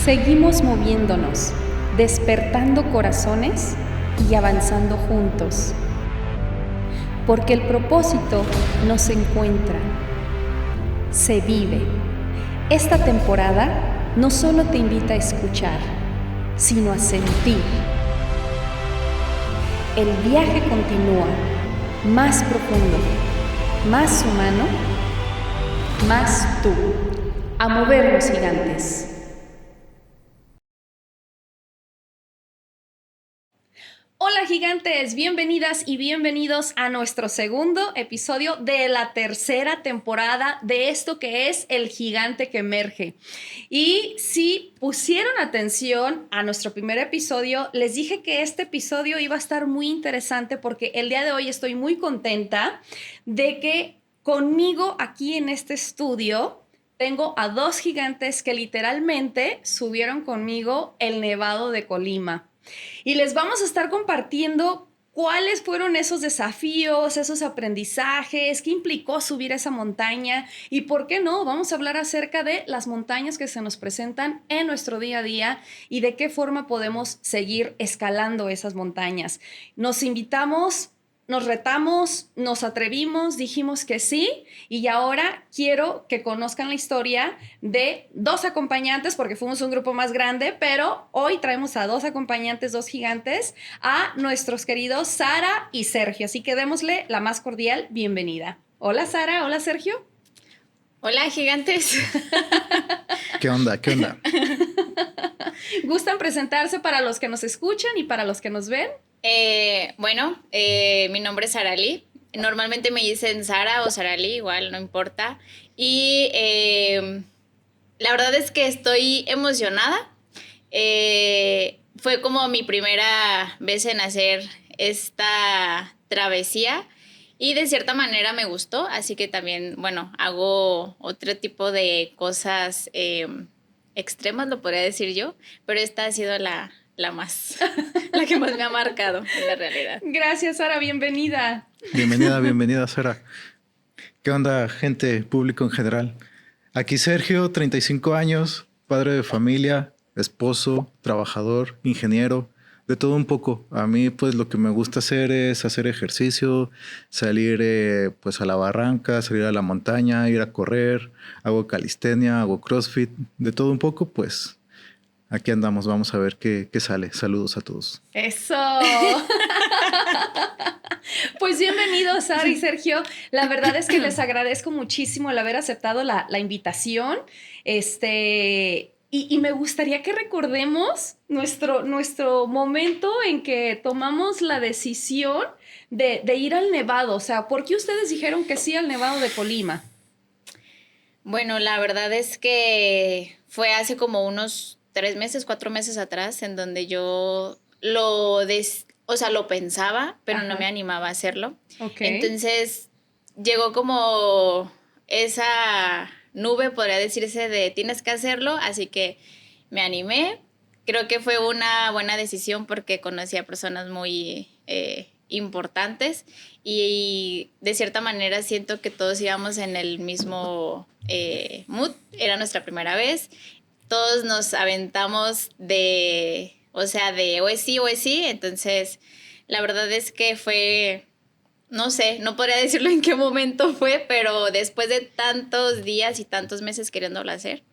Seguimos moviéndonos, despertando corazones y avanzando juntos. Porque el propósito no se encuentra, se vive. Esta temporada no solo te invita a escuchar, sino a sentir. El viaje continúa, más profundo, más humano, más tú. A movernos, gigantes. Hola gigantes, bienvenidas y bienvenidos a nuestro segundo episodio de la tercera temporada de esto que es El Gigante que Emerge. Y si pusieron atención a nuestro primer episodio, les dije que este episodio iba a estar muy interesante porque el día de hoy estoy muy contenta de que conmigo aquí en este estudio tengo a dos gigantes que literalmente subieron conmigo el Nevado de Colima. Y les vamos a estar compartiendo cuáles fueron esos desafíos, esos aprendizajes, qué implicó subir esa montaña y por qué no, vamos a hablar acerca de las montañas que se nos presentan en nuestro día a día y de qué forma podemos seguir escalando esas montañas. Nos invitamos, nos retamos, nos atrevimos, dijimos que sí y ahora quiero que conozcan la historia de dos acompañantes porque fuimos un grupo más grande, pero hoy traemos a dos acompañantes, dos gigantes, a nuestros queridos Sara y Sergio. Así que démosle la más cordial bienvenida. Hola Sara, hola Sergio. Hola gigantes. ¿Qué onda? ¿Qué onda? ¿Gustan presentarse para los que nos escuchan y para los que nos ven? Mi nombre es Sarali. Normalmente me dicen Sara o Sarali, igual, no importa. Y la verdad es que estoy emocionada. Fue como mi primera vez en hacer esta travesía y de cierta manera me gustó. Así que también, hago otro tipo de cosas extremas, lo podría decir yo. Pero esta ha sido la que más me ha marcado en la realidad. Gracias, Sara, bienvenida. Bienvenida, Sara. ¿Qué onda, gente, público en general? Aquí Sergio, 35 años, padre de familia, esposo, trabajador, ingeniero, de todo un poco. A mí, pues, lo que me gusta hacer es hacer ejercicio, salir, pues, a la barranca, salir a la montaña, ir a correr, hago calistenia, hago crossfit, de todo un poco, pues. Aquí andamos, vamos a ver qué sale. Saludos a todos. ¡Eso! Pues bienvenidos, Sara y Sergio. La verdad es que les agradezco muchísimo el haber aceptado la invitación. Y me gustaría que recordemos nuestro momento en que tomamos la decisión de ir al Nevado. O sea, ¿por qué ustedes dijeron que sí al Nevado de Colima? Bueno, la verdad es que fue hace como unos 4 meses atrás, en donde yo lo pensaba, pero no me animaba a hacerlo. Okay. Entonces llegó como esa nube, podría decirse, de tienes que hacerlo, así que me animé. Creo que fue una buena decisión porque conocí a personas muy importantes y de cierta manera siento que todos íbamos en el mismo mood. Era nuestra primera vez. Todos nos aventamos de o es sí, entonces la verdad es que fue, no sé, no podría decirlo en qué momento fue, pero después de tantos días y tantos meses queriéndolo hacer,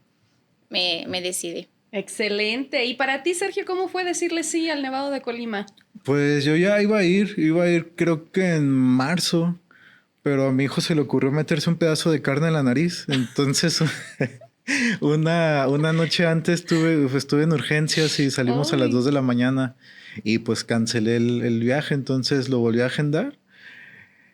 me decidí. Excelente. ¿Y para ti, Sergio, cómo fue decirle sí al Nevado de Colima? Pues yo ya iba a ir creo que en marzo, pero a mi hijo se le ocurrió meterse un pedazo de carne en la nariz, entonces... Una noche antes estuve en urgencias y salimos a las 2 de la mañana y pues cancelé el viaje, entonces lo volví a agendar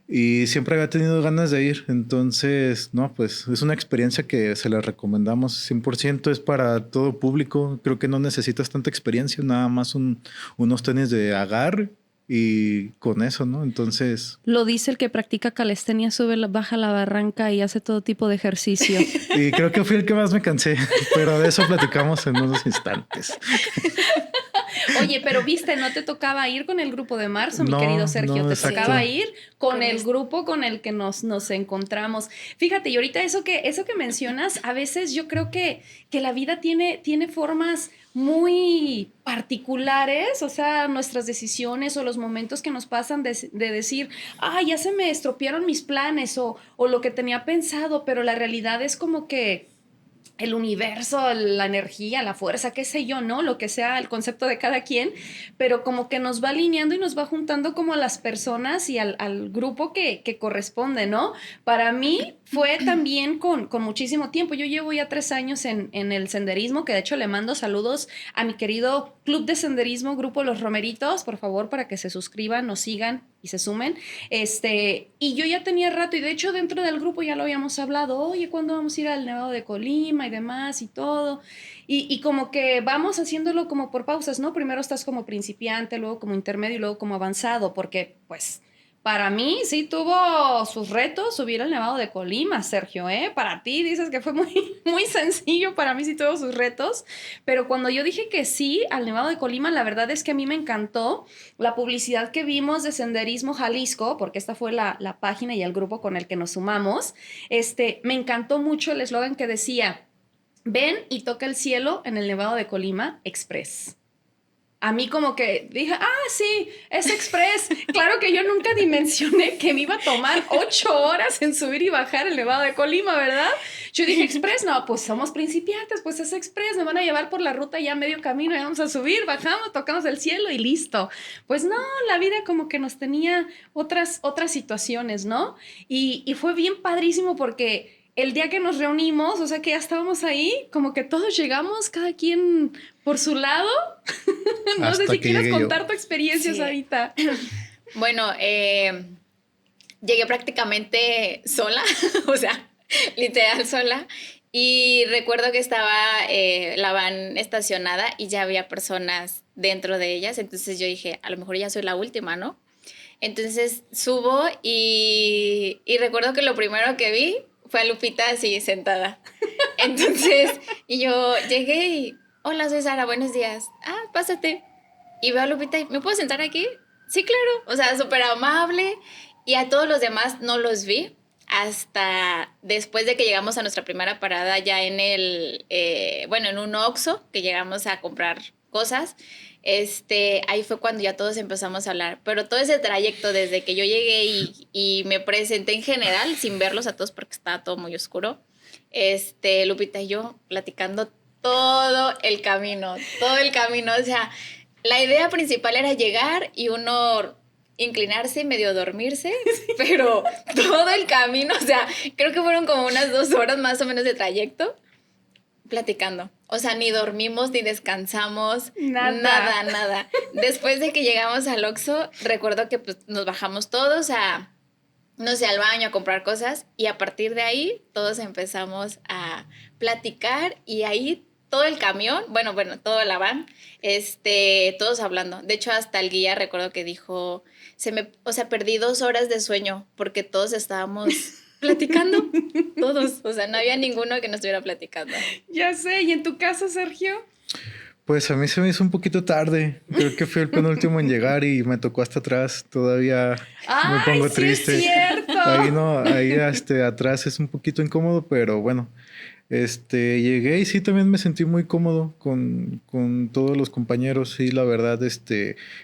y siempre había tenido ganas de ir, entonces no, pues es una experiencia que se la recomendamos 100%, es para todo público, creo que no necesitas tanta experiencia, nada más unos tenis de agarre. Y con eso, ¿no? Entonces... Lo dice el que practica calistenia, baja la barranca y hace todo tipo de ejercicio. Y creo que fui el que más me cansé, pero de eso platicamos en unos instantes. Oye, pero viste, no te tocaba ir con el grupo de marzo, mi No, querido Sergio, no, te exacto. tocaba ir con Con el eso. grupo con el que nos encontramos. Fíjate, y ahorita eso que mencionas, a veces yo creo que la vida tiene formas muy particulares, o sea, nuestras decisiones o los momentos que nos pasan de decir, ah, ya se me estropearon mis planes o lo que tenía pensado, pero la realidad es como que el universo, la energía, la fuerza, qué sé yo, ¿no? Lo que sea el concepto de cada quien, pero como que nos va alineando y nos va juntando como a las personas y al grupo que corresponde, ¿no? Para mí fue también con muchísimo tiempo. Yo llevo ya 3 años en el senderismo, que de hecho le mando saludos a mi querido Club de Senderismo, Grupo Los Romeritos, por favor, para que se suscriban, nos sigan y se sumen. Y yo ya tenía rato, y de hecho dentro del grupo ya lo habíamos hablado, oye, ¿cuándo vamos a ir al Nevado de Colima y demás y todo? Y como que vamos haciéndolo como por pausas, ¿no? Primero estás como principiante, luego como intermedio y luego como avanzado, porque pues para mí sí tuvo sus retos subir al Nevado de Colima, Sergio, ¿eh? Para ti dices que fue muy, muy sencillo, para mí sí tuvo sus retos, pero cuando yo dije que sí al Nevado de Colima, la verdad es que a mí me encantó la publicidad que vimos de Senderismo Jalisco, porque esta fue la página y el grupo con el que nos sumamos. Me encantó mucho el eslogan que decía, ven y toca el cielo en el Nevado de Colima Express. A mí como que dije, sí, es express. Claro que yo nunca dimensioné que me iba a tomar 8 horas en subir y bajar el Nevado de Colima, ¿verdad? Yo dije, express, no, pues somos principiantes, pues es express, me van a llevar por la ruta ya medio camino, y vamos a subir, bajamos, tocamos el cielo y listo. Pues no, la vida como que nos tenía otras situaciones, ¿no? Y fue bien padrísimo porque el día que nos reunimos, o sea que ya estábamos ahí, como que todos llegamos, cada quien por su lado. No sé Hasta si que quieres llegué yo. contar tu experiencia, Sí. Sarita. Bueno, llegué prácticamente sola, o sea, literal sola. Y recuerdo que estaba la van estacionada y ya había personas dentro de ellas. Entonces yo dije, a lo mejor ya soy la última, ¿no? Entonces subo y recuerdo que lo primero que vi fue a Lupita así sentada. Entonces, y yo llegué y, hola, soy Sara, buenos días. Ah, pásate. Y veo a Lupita y, ¿me puedo sentar aquí? Sí, claro. O sea, súper amable. Y a todos los demás no los vi hasta después de que llegamos a nuestra primera parada ya en en un Oxxo, que llegamos a comprar cosas. Ahí fue cuando ya todos empezamos a hablar. Pero todo ese trayecto desde que yo llegué y me presenté en general, sin verlos a todos porque estaba todo muy oscuro, Lupita y yo platicando todo el camino, o sea, la idea principal era llegar y uno inclinarse y medio dormirse, pero todo el camino, o sea, creo que fueron como unas 2 horas más o menos de trayecto platicando. O sea, ni dormimos ni descansamos, nada. Después de que llegamos al Oxxo, recuerdo que pues, nos bajamos todos a, no sé, al baño a comprar cosas y a partir de ahí todos empezamos a platicar y ahí todo el camión, bueno, toda la van, todos hablando. De hecho, hasta el guía recuerdo que dijo, o sea, perdí 2 horas de sueño porque todos estábamos platicando, todos, o sea, no había ninguno que no estuviera platicando. Ya sé, ¿y en tu caso, Sergio? Pues a mí se me hizo un poquito tarde. Creo que fui el penúltimo en llegar y me tocó hasta atrás. Todavía me pongo sí triste. Es cierto. Ahí atrás es un poquito incómodo, pero bueno. Llegué y sí también me sentí muy cómodo con todos los compañeros. Sí, la verdad,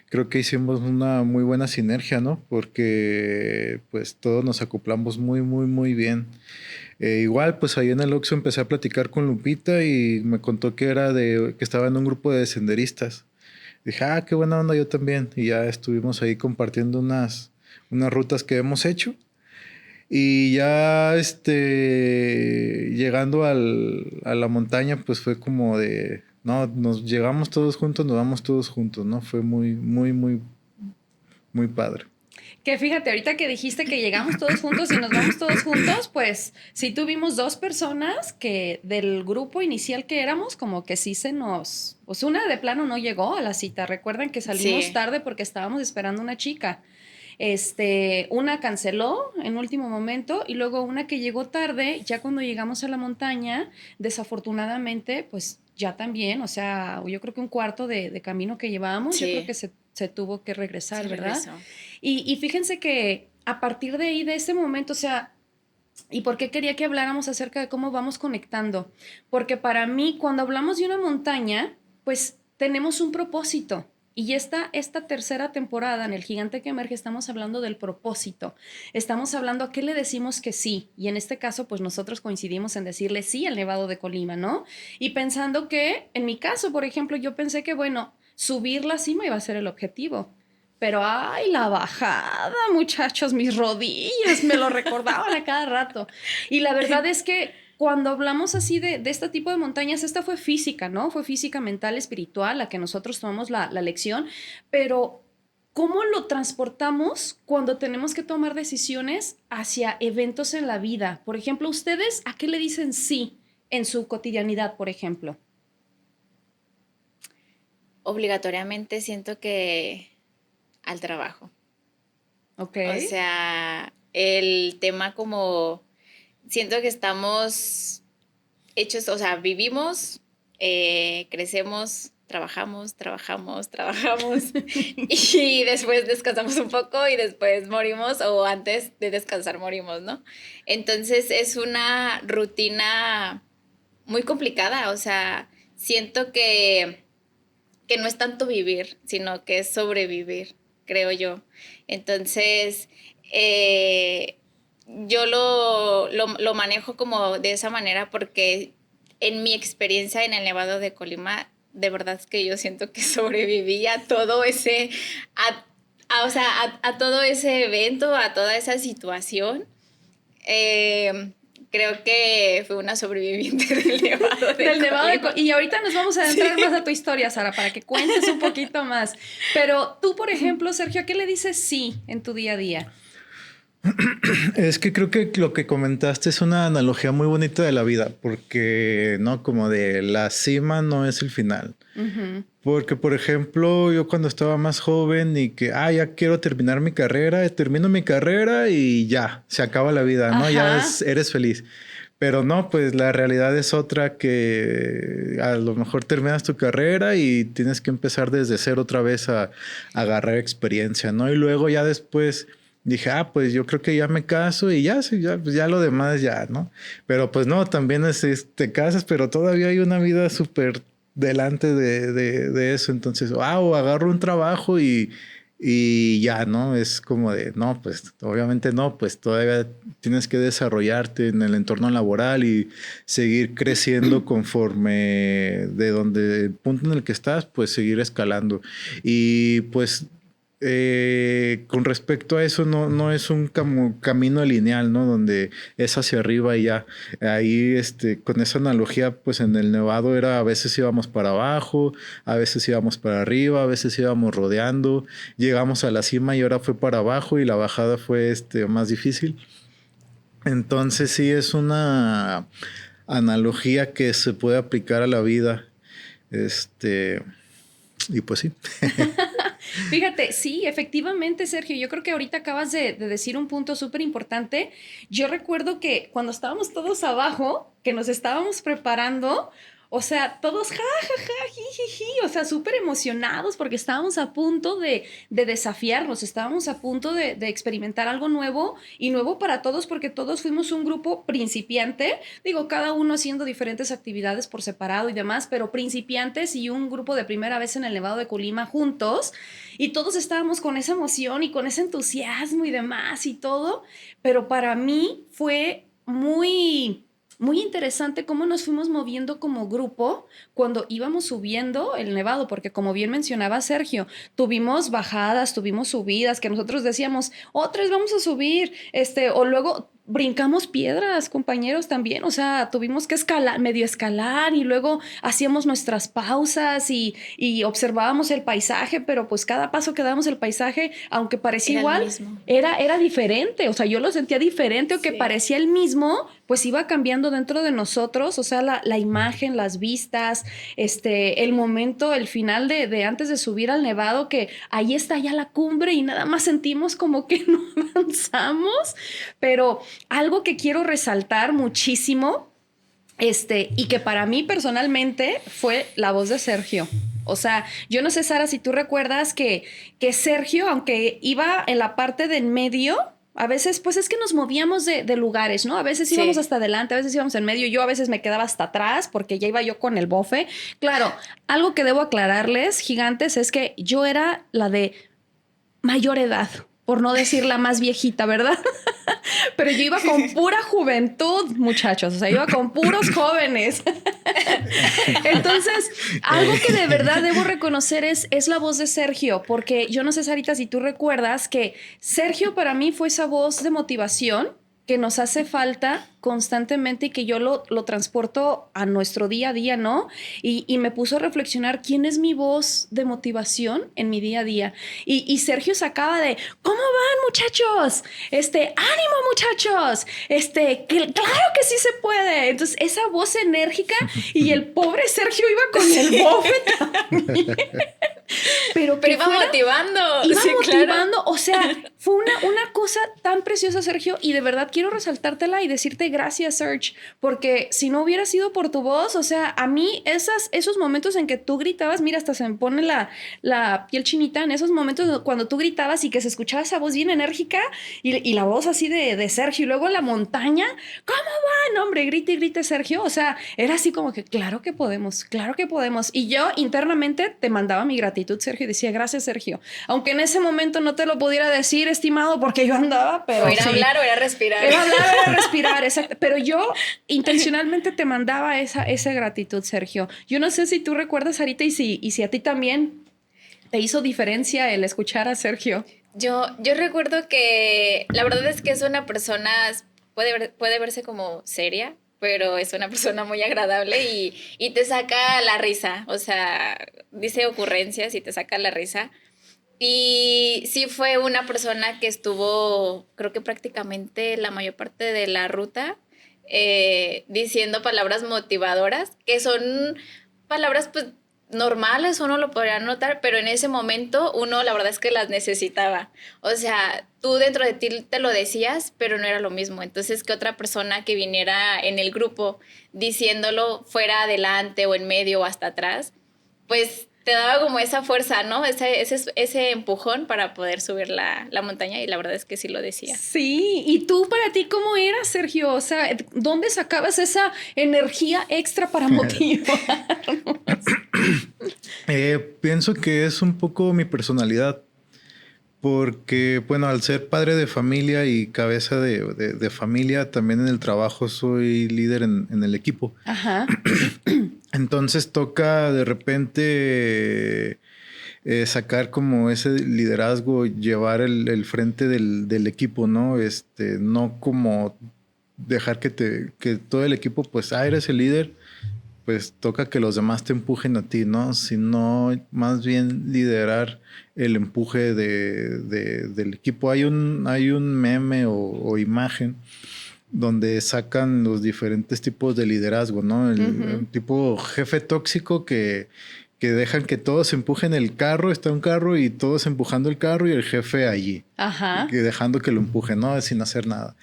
creo que hicimos una muy buena sinergia, ¿no? Porque pues todos nos acoplamos muy, muy, muy bien. Igual, pues ahí en el Oxxo empecé a platicar con Lupita y me contó que que estaba en un grupo de senderistas. Dije, qué buena onda, yo también. Y ya estuvimos ahí compartiendo unas rutas que hemos hecho. Y ya llegando a la montaña, pues fue como de, no, nos llegamos todos juntos, nos vamos todos juntos, ¿no? Fue muy, muy, muy, muy padre. Que fíjate, ahorita que dijiste que llegamos todos juntos y nos vamos todos juntos, pues sí tuvimos 2 personas que del grupo inicial que éramos, como que sí pues una de plano no llegó a la cita. Recuerdan que salimos tarde porque estábamos esperando una chica. Una canceló en último momento y luego una que llegó tarde, ya cuando llegamos a la montaña, desafortunadamente, pues ya también, o sea, yo creo que un cuarto de camino que llevábamos, yo creo que se tuvo que regresar, Sí, ¿verdad? regresó. Y fíjense que a partir de ahí, de ese momento, o sea, ¿y por qué quería que habláramos acerca de cómo vamos conectando? Porque para mí, cuando hablamos de una montaña, pues tenemos un propósito. Y esta tercera temporada en El Gigante que Emerge estamos hablando del propósito. Estamos hablando a qué le decimos que sí. Y en este caso, pues nosotros coincidimos en decirle sí al Nevado de Colima, ¿no? Y pensando que, en mi caso, por ejemplo, yo pensé que, bueno, subir la cima iba a ser el objetivo. Pero, ay, la bajada, muchachos, mis rodillas me lo recordaban a cada rato. Y la verdad es que cuando hablamos así de este tipo de montañas, esta fue física, ¿no? Fue física, mental, espiritual, la que nosotros tomamos la lección, pero ¿cómo lo transportamos cuando tenemos que tomar decisiones hacia eventos en la vida? Por ejemplo, ¿ustedes a qué le dicen sí en su cotidianidad, por ejemplo? Obligatoriamente siento que al trabajo. Ok. O sea, el tema como siento que estamos hechos, o sea, vivimos, crecemos, trabajamos y después descansamos un poco y después morimos o antes de descansar morimos, ¿no? Entonces es una rutina muy complicada, o sea, siento que no es tanto vivir, sino que es sobrevivir, creo yo. Entonces, yo lo manejo como de esa manera porque en mi experiencia en el Nevado de Colima, de verdad es que yo siento que sobreviví a todo ese, o sea, a todo ese evento, a toda esa situación. Creo que fue una sobreviviente del Nevado de Colima. Y ahorita nos vamos a adentrar más a tu historia, Sara, para que cuentes un poquito más. Pero tú, por ejemplo, Sergio, ¿a qué le dices sí en tu día a día? Es que creo que lo que comentaste es una analogía muy bonita de la vida, porque no, como de la cima no es el final. Uh-huh. Porque, por ejemplo, yo cuando estaba más joven y que, ya quiero terminar mi carrera, termino mi carrera y ya, se acaba la vida, ¿no? Ajá. Ya eres feliz. Pero no, pues la realidad es otra, que a lo mejor terminas tu carrera y tienes que empezar desde cero otra vez a agarrar experiencia, ¿no? Y luego ya después dije, pues yo creo que ya me caso y ya, sí, ya, pues ya lo demás ya, ¿no? Pero pues no, también te casas, pero todavía hay una vida súper delante de eso. Entonces, o agarro un trabajo y ya, ¿no? Es como de, no, pues obviamente no, pues todavía tienes que desarrollarte en el entorno laboral y seguir creciendo conforme de donde el punto en el que estás, pues seguir escalando. Y pues con respecto a eso, no es un camino lineal, ¿no? Donde es hacia arriba y ya. Ahí, con esa analogía, pues en el Nevado era a veces íbamos para abajo, a veces íbamos para arriba, a veces íbamos rodeando. Llegamos a la cima y ahora fue para abajo y la bajada fue más difícil. Entonces sí es una analogía que se puede aplicar a la vida. Y pues sí. Fíjate, sí, efectivamente, Sergio, yo creo que ahorita acabas de decir un punto súper importante. Yo recuerdo que cuando estábamos todos abajo, que nos estábamos preparando, o sea, todos jiji, o sea, súper emocionados porque estábamos a punto de desafiarnos, estábamos a punto de experimentar algo nuevo y nuevo para todos porque todos fuimos un grupo principiante, digo, cada uno haciendo diferentes actividades por separado y demás, pero principiantes y un grupo de primera vez en el Nevado de Colima juntos y todos estábamos con esa emoción y con ese entusiasmo y demás y todo, pero para mí fue muy interesante cómo nos fuimos moviendo como grupo cuando íbamos subiendo el Nevado, porque como bien mencionaba Sergio, tuvimos bajadas, tuvimos subidas, que nosotros decíamos, otra vez vamos a subir, o luego brincamos piedras, compañeros, también, o sea, tuvimos que medio escalar y luego hacíamos nuestras pausas y observábamos el paisaje, pero pues cada paso que dábamos el paisaje, aunque parecía igual, era diferente, o sea, yo lo sentía diferente o que parecía el mismo, pues iba cambiando dentro de nosotros, o sea, la imagen, las vistas, el momento, el final de antes de subir al nevado, que ahí está ya la cumbre y nada más sentimos como que no avanzamos, pero algo que quiero resaltar muchísimo, y que para mí personalmente fue la voz de Sergio. O sea, yo no sé, Sara, si tú recuerdas que Sergio, aunque iba en la parte del medio, a veces, pues es que nos movíamos de lugares, ¿no? A veces íbamos hasta adelante, a veces íbamos en medio. Yo a veces me quedaba hasta atrás porque ya iba yo con el bofe. Claro, algo que debo aclararles, gigantes, es que yo era la de mayor edad, por no decir la más viejita, ¿verdad? Pero yo iba con pura juventud, muchachos. O sea, iba con puros jóvenes. Entonces, algo que de verdad debo reconocer es la voz de Sergio. Porque yo no sé, Sarita, si tú recuerdas que Sergio para mí fue esa voz de motivación que nos hace falta constantemente y que yo lo transporto a nuestro día a día, ¿no? Y me puso a reflexionar quién es mi voz de motivación en mi día a día. Y Sergio sacaba de, ¿cómo van, muchachos? ¡Ánimo, muchachos! ¡Claro que sí se puede! Entonces, esa voz enérgica y el pobre Sergio iba con el bofe también. Pero iba motivando. Iba motivando. Claro. O sea, fue una cosa tan preciosa, Sergio, y de verdad quiero resaltártela y decirte gracias, Serge, porque si no hubiera sido por tu voz, o sea, a mí esos momentos en que tú gritabas, mira, hasta se me pone la piel chinita en esos momentos cuando tú gritabas y que se escuchaba esa voz bien enérgica y la voz así de Sergio, y luego en la montaña, ¿cómo van? Hombre, grite y grite, Sergio. O sea, era así como que claro que podemos, claro que podemos. Y yo internamente te mandaba mi gratitud, Sergio, y decía gracias, Sergio. Aunque en ese momento no te lo pudiera decir, estimado, porque yo andaba, pero o era hablar o era respirar. Era hablar o era respirar, exacto. Pero yo intencionalmente te mandaba esa gratitud, Sergio. Yo no sé si tú recuerdas, Sarita, y si a ti también te hizo diferencia el escuchar a Sergio. Yo recuerdo que la verdad es que es una persona, puede verse como seria, pero es una persona muy agradable y te saca la risa. O sea, dice ocurrencias y te saca la risa. Y sí fue una persona que estuvo, creo que prácticamente la mayor parte de la ruta diciendo palabras motivadoras, que son palabras pues normales, uno lo podría notar, pero en ese momento uno la verdad es que las necesitaba. O sea, tú dentro de ti te lo decías, pero no era lo mismo. Entonces, que otra persona que viniera en el grupo diciéndolo fuera adelante o en medio o hasta atrás, pues te daba como esa fuerza, ¿no? Ese empujón para poder subir la montaña, y la verdad es que sí lo decía. Sí, ¿y tú para ti cómo era, Sergio? O sea, ¿dónde sacabas esa energía extra para motivar? Pienso que es un poco mi personalidad, porque, bueno, al ser padre de familia y cabeza de familia, también en el trabajo soy líder en el equipo. Ajá. Entonces toca de repente sacar como ese liderazgo, llevar el frente del equipo, ¿no? No como dejar que todo el equipo, pues, eres el líder, pues toca que los demás te empujen a ti, ¿no? Sino más bien liderar el empuje del equipo. Hay un meme o imagen donde sacan los diferentes tipos de liderazgo, ¿no? El tipo jefe tóxico que dejan que todos empujen el carro, está un carro y todos empujando el carro y el jefe allí. Ajá. Dejando que lo empujen, ¿no? Sin hacer nada.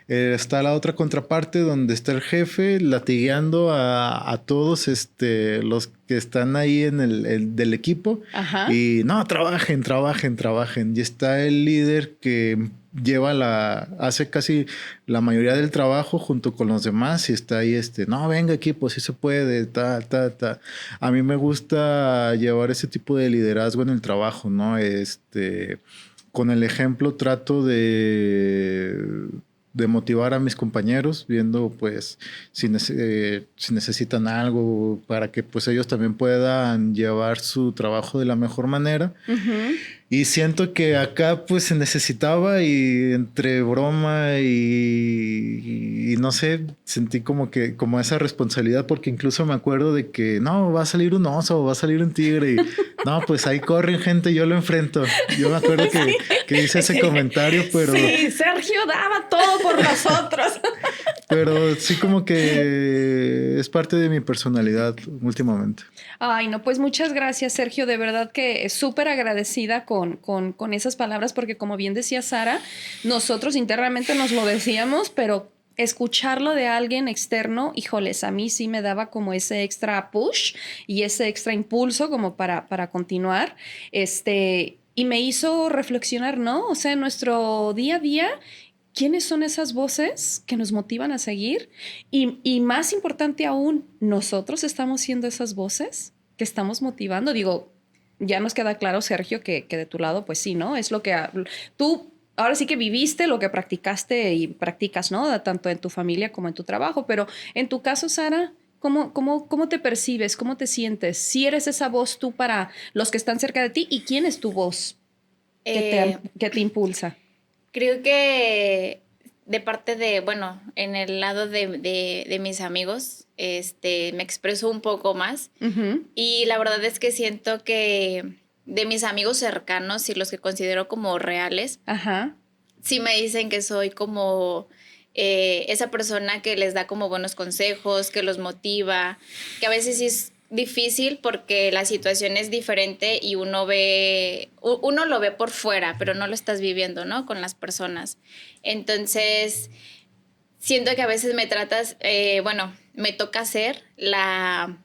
Está la otra contraparte donde está el jefe latigueando a todos los que están ahí en del equipo. Ajá. Y no, trabajen. Y está el líder que hace casi la mayoría del trabajo junto con los demás y está ahí no, venga equipo, sí se puede, A mí me gusta llevar ese tipo de liderazgo en el trabajo, ¿no? Con el ejemplo trato de motivar a mis compañeros, viendo pues si necesitan algo para que pues ellos también puedan llevar su trabajo de la mejor manera. Uh-huh. Y siento que acá pues se necesitaba y entre broma y no sé, sentí como esa responsabilidad, porque incluso me acuerdo de que no, va a salir un oso o va a salir un tigre y no, pues ahí corren gente, yo lo enfrento. Yo me acuerdo que hice ese comentario, pero... Sí, Sergio daba todo por nosotros. Pero sí como que es parte de mi personalidad últimamente. Ay, no, pues muchas gracias, Sergio. De verdad que súper agradecida con esas palabras, porque como bien decía Sara, nosotros internamente nos lo decíamos, pero escucharlo de alguien externo, híjoles, a mí sí me daba como ese extra push y ese extra impulso como para continuar. Y me hizo reflexionar, ¿no? O sea, en nuestro día a día, ¿quiénes son esas voces que nos motivan a seguir? Y más importante aún, ¿nosotros estamos siendo esas voces que estamos motivando? Digo, ya nos queda claro, Sergio, que de tu lado, pues sí, ¿no? Es lo que tú ahora sí que viviste, lo que practicaste y practicas, ¿no? Tanto en tu familia como en tu trabajo. Pero en tu caso, Sara, ¿cómo te percibes? ¿Cómo te sientes? Si eres esa voz tú para los que están cerca de ti, ¿y quién es tu voz que te impulsa? Creo que de parte de, bueno, en el lado de mis amigos, me expreso un poco más. Ujú. Y la verdad es que siento que de mis amigos cercanos y los que considero como reales, Ajá. sí me dicen que soy como esa persona que les da como buenos consejos, que los motiva, que a veces sí es difícil porque la situación es diferente y uno lo ve por fuera, pero no lo estás viviendo, ¿no? Con las personas. Entonces, siento que a veces me toca ser la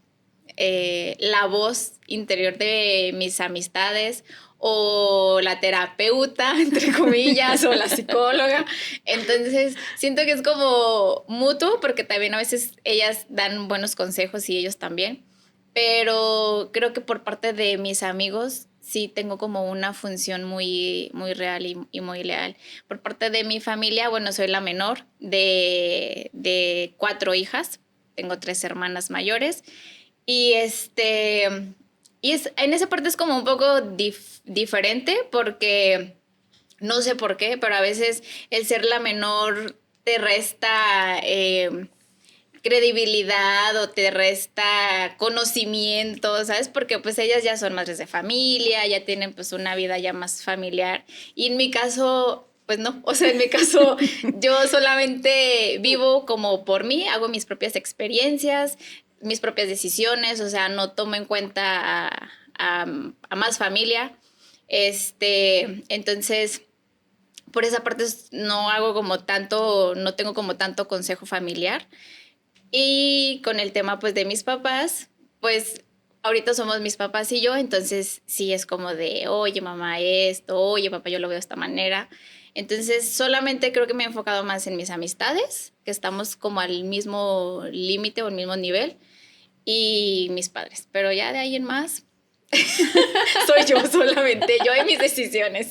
voz interior de mis amistades o la terapeuta, entre comillas, o la psicóloga. Entonces, siento que es como mutuo porque también a veces ellas dan buenos consejos y ellos también. Pero creo que por parte de mis amigos sí tengo como una función muy, muy real y muy leal. Por parte de mi familia, bueno, soy la menor de 4 hijas. Tengo 3 hermanas mayores. Y en esa parte es como un poco diferente porque no sé por qué, pero a veces el ser la menor te resta credibilidad o te resta conocimiento, ¿sabes? Porque pues ellas ya son madres de familia, ya tienen pues una vida ya más familiar. Y en mi caso, pues no, o sea, en mi caso yo solamente vivo como por mí, hago mis propias experiencias, mis propias decisiones, o sea, no tomo en cuenta a más familia. Entonces, por esa parte no hago como tanto, no tengo como tanto consejo familiar. Y con el tema pues de mis papás, pues ahorita somos mis papás y yo, entonces sí es como de, oye mamá esto, oye papá yo lo veo de esta manera. Entonces solamente creo que me he enfocado más en mis amistades, que estamos como al mismo límite o al mismo nivel, y mis padres. Pero ya de ahí en más, soy yo solamente, yo y mis decisiones.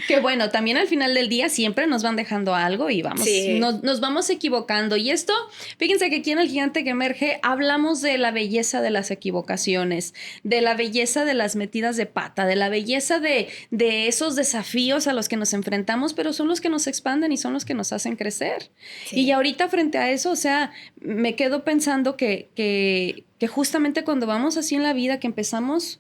Que bueno, también al final del día siempre nos van dejando algo y vamos, Sí. nos vamos equivocando. Y esto, fíjense que aquí en El Gigante que Emerge hablamos de la belleza de las equivocaciones, de la belleza de las metidas de pata, de la belleza de esos desafíos a los que nos enfrentamos, pero son los que nos expanden y son los que nos hacen crecer. Sí. Y ahorita frente a eso, o sea, me quedo pensando que justamente cuando vamos así en la vida, que empezamos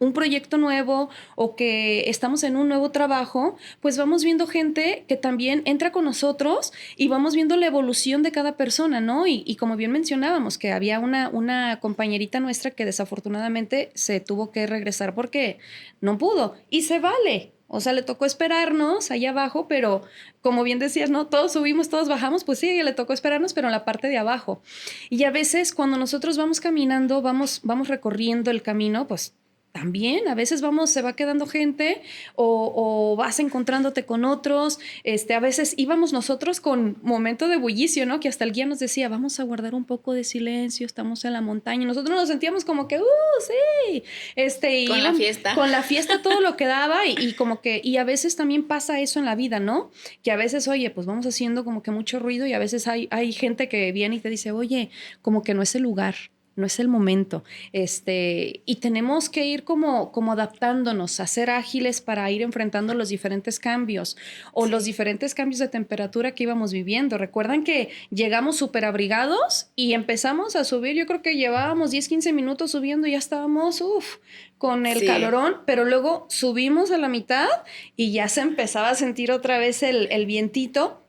un proyecto nuevo o que estamos en un nuevo trabajo, pues vamos viendo gente que también entra con nosotros y vamos viendo la evolución de cada persona, ¿no? Y como bien mencionábamos, que había una compañerita nuestra que desafortunadamente se tuvo que regresar porque no pudo y se vale. O sea, le tocó esperarnos allá abajo, pero como bien decías, ¿no? Todos subimos, todos bajamos, pues sí, le tocó esperarnos, pero en la parte de abajo. Y a veces cuando nosotros vamos caminando, vamos recorriendo el camino, pues también a veces se va quedando gente o vas encontrándote con otros. A veces íbamos nosotros con momento de bullicio, ¿no? Que hasta el guía nos decía, vamos a guardar un poco de silencio, estamos en la montaña. Y nosotros nos sentíamos como que, sí. Con la fiesta. Con la fiesta todo lo que daba y como que, y a veces también pasa eso en la vida, ¿no? Que a veces, oye, pues vamos haciendo como que mucho ruido y a veces hay gente que viene y te dice, oye, como que no es el lugar. No es el momento. Y tenemos que ir como adaptándonos, a ser ágiles para ir enfrentando los diferentes cambios o los diferentes cambios de temperatura que íbamos viviendo. Recuerdan que llegamos súper abrigados y empezamos a subir. Yo creo que llevábamos 10, 15 minutos subiendo y ya estábamos, con el calorón, pero luego subimos a la mitad y ya se empezaba a sentir otra vez el vientito.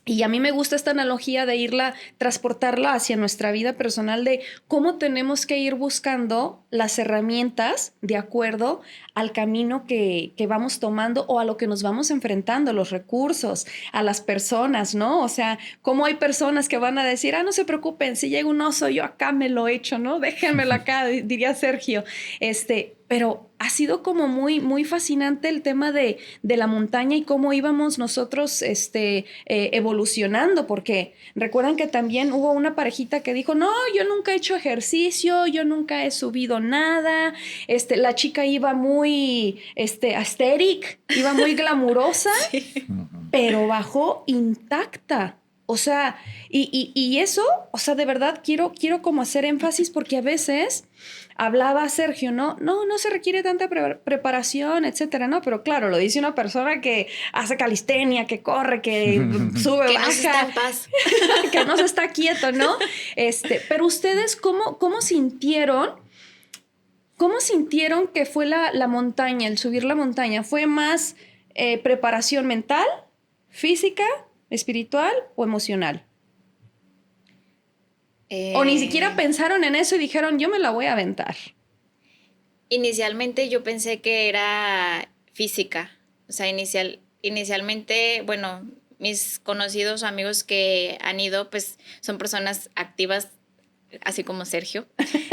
Y a mí me gusta esta analogía de transportarla hacia nuestra vida personal, de cómo tenemos que ir buscando las herramientas de acuerdo al camino que vamos tomando o a lo que nos vamos enfrentando, los recursos, a las personas, ¿no? O sea, cómo hay personas que van a decir, no se preocupen, si llega un oso, yo acá me lo echo, ¿no? Déjenmelo acá, diría Sergio. Pero ha sido como muy, muy fascinante el tema de la montaña y cómo íbamos nosotros evolucionando, porque recuerdan que también hubo una parejita que dijo, no, yo nunca he hecho ejercicio, yo nunca he subido nada, la chica iba muy aesthetic, iba muy glamurosa, sí, pero bajó intacta. O sea, y eso, o sea, de verdad quiero como hacer énfasis porque a veces hablaba Sergio, no se requiere tanta preparación, etcétera, ¿no? Pero claro, lo dice una persona que hace calistenia, que corre, que sube, que baja. No se está en paz. Que no se está quieto, ¿no? Pero ustedes, ¿cómo sintieron? ¿Cómo sintieron que fue la montaña, el subir la montaña? ¿Fue más preparación mental, física, espiritual o emocional? O ni siquiera pensaron en eso y dijeron, yo me la voy a aventar. Inicialmente yo pensé que era física. O sea, inicialmente, bueno, mis conocidos amigos que han ido, pues son personas activas, así como Sergio.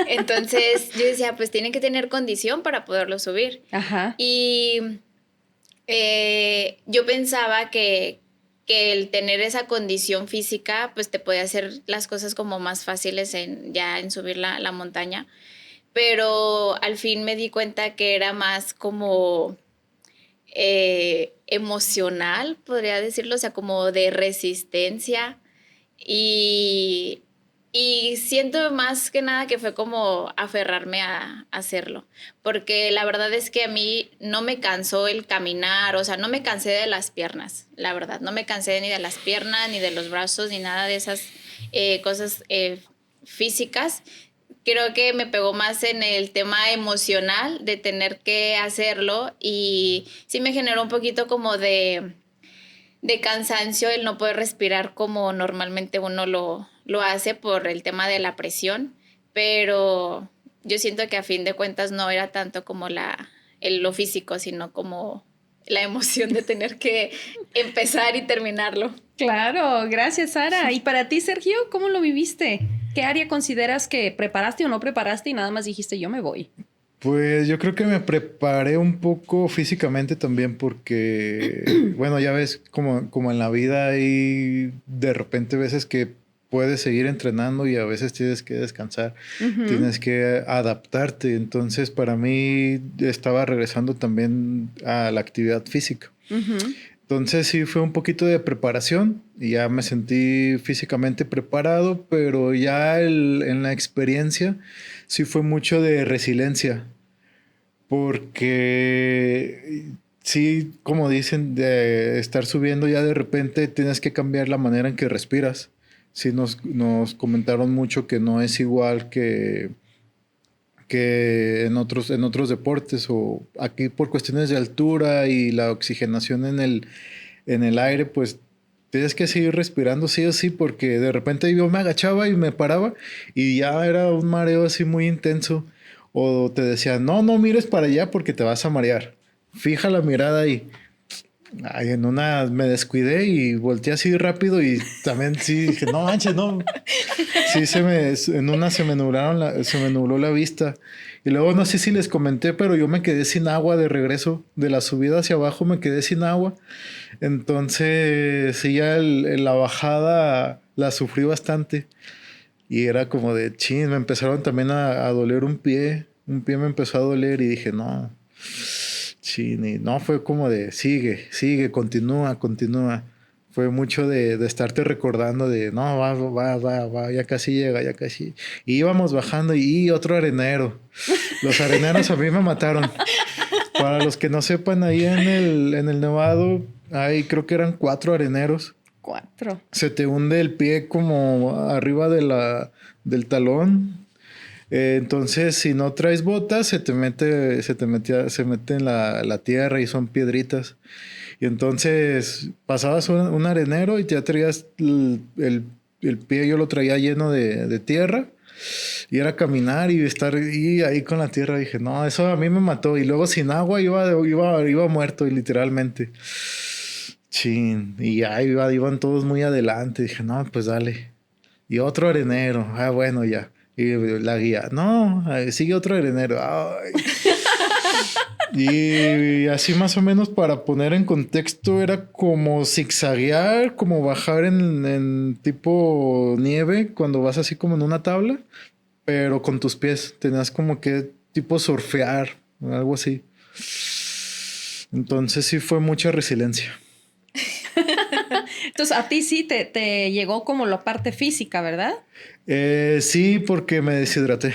Entonces yo decía, pues tienen que tener condición para poderlo subir. Ajá. Y yo pensaba que el tener esa condición física, pues te puede hacer las cosas como más fáciles en subir la montaña. Pero al fin me di cuenta que era más como emocional, podría decirlo, o sea, como de resistencia. Y siento más que nada que fue como aferrarme a hacerlo, porque la verdad es que a mí no me cansó el caminar, o sea, no me cansé de las piernas, la verdad, no me cansé ni de las piernas, ni de los brazos, ni nada de esas cosas físicas. Creo que me pegó más en el tema emocional de tener que hacerlo y sí me generó un poquito como de cansancio el no poder respirar como normalmente uno lo hace por el tema de la presión, pero yo siento que a fin de cuentas no era tanto como lo físico, sino como la emoción de tener que empezar y terminarlo. Claro, gracias, Sara. ¿Y para ti, Sergio, cómo lo viviste? ¿Qué área consideras que preparaste o no preparaste y nada más dijiste yo me voy? Pues yo creo que me preparé un poco físicamente también porque, bueno, ya ves como en la vida hay de repente veces que puedes seguir entrenando y a veces tienes que descansar, tienes que adaptarte. Entonces para mí estaba regresando también a la actividad física. Entonces sí fue un poquito de preparación y ya me sentí físicamente preparado, pero ya en la experiencia sí fue mucho de resiliencia, porque sí, como dicen, de estar subiendo ya de repente tienes que cambiar la manera en que respiras. Sí nos comentaron mucho que no es igual que en otros deportes, o aquí por cuestiones de altura y la oxigenación en el aire, pues tienes que seguir respirando sí o sí, porque de repente yo me agachaba y me paraba y ya era un mareo así muy intenso, o te decían, no mires para allá porque te vas a marear, fija la mirada ahí. Ay, en una me descuidé y volteé así rápido y también sí dije, no manches, no. Sí, en una se me nubló la vista. Y luego no sé si les comenté, pero yo me quedé sin agua de regreso. De la subida hacia abajo me quedé sin agua. Entonces, sí, ya la bajada la sufrí bastante. Y era como de, chin, me empezaron también a doler un pie. Un pie me empezó a doler y dije, no. Chini, no, fue como de sigue, continúa. Fue mucho de estarte recordando de no, va, ya casi llega, ya casi. Y íbamos bajando y otro arenero. Los areneros a mí me mataron. Para los que no sepan, ahí en el Nevado, ahí creo que eran 4 areneros. 4. Se te hunde el pie como arriba del talón. Entonces, si no traes botas, se mete en la tierra y son piedritas. Y entonces pasabas un arenero y ya traías el pie, yo lo traía lleno de tierra. Y era caminar y estar y ahí con la tierra. Dije, no, eso a mí me mató. Y luego sin agua iba muerto, y literalmente. Chin. Y ya iban todos muy adelante. Dije, no, pues dale. Y otro arenero. Ah, bueno, ya. Y la guía, no, sigue otro arenero. Ay. Y así más o menos, para poner en contexto, era como zigzaguear, como bajar en tipo nieve cuando vas así como en una tabla, pero con tus pies. Tenías como que tipo surfear, algo así. Entonces sí fue mucha resiliencia. Entonces, a ti sí te llegó como la parte física, ¿verdad? Sí, porque me deshidraté.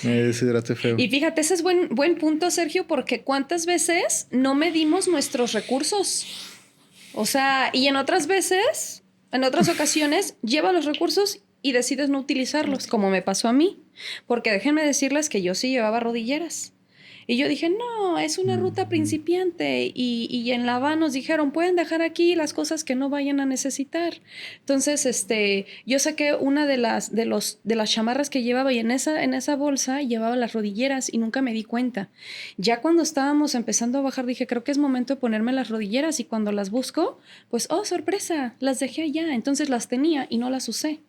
Me deshidraté feo. Y fíjate, ese es buen punto, Sergio, porque ¿cuántas veces no medimos nuestros recursos? O sea, y en otras veces, en otras ocasiones, llevas los recursos y decides no utilizarlos, como me pasó a mí. Porque déjenme decirles que yo sí llevaba rodilleras. Y yo dije, no, es una ruta principiante. Y en la van nos dijeron, pueden dejar aquí las cosas que no vayan a necesitar. Entonces, yo saqué una de las chamarras que llevaba y en esa bolsa llevaba las rodilleras y nunca me di cuenta. Ya cuando estábamos empezando a bajar, dije, creo que es momento de ponerme las rodilleras. Y cuando las busco, pues, oh, sorpresa, las dejé allá. Entonces las tenía y no las usé.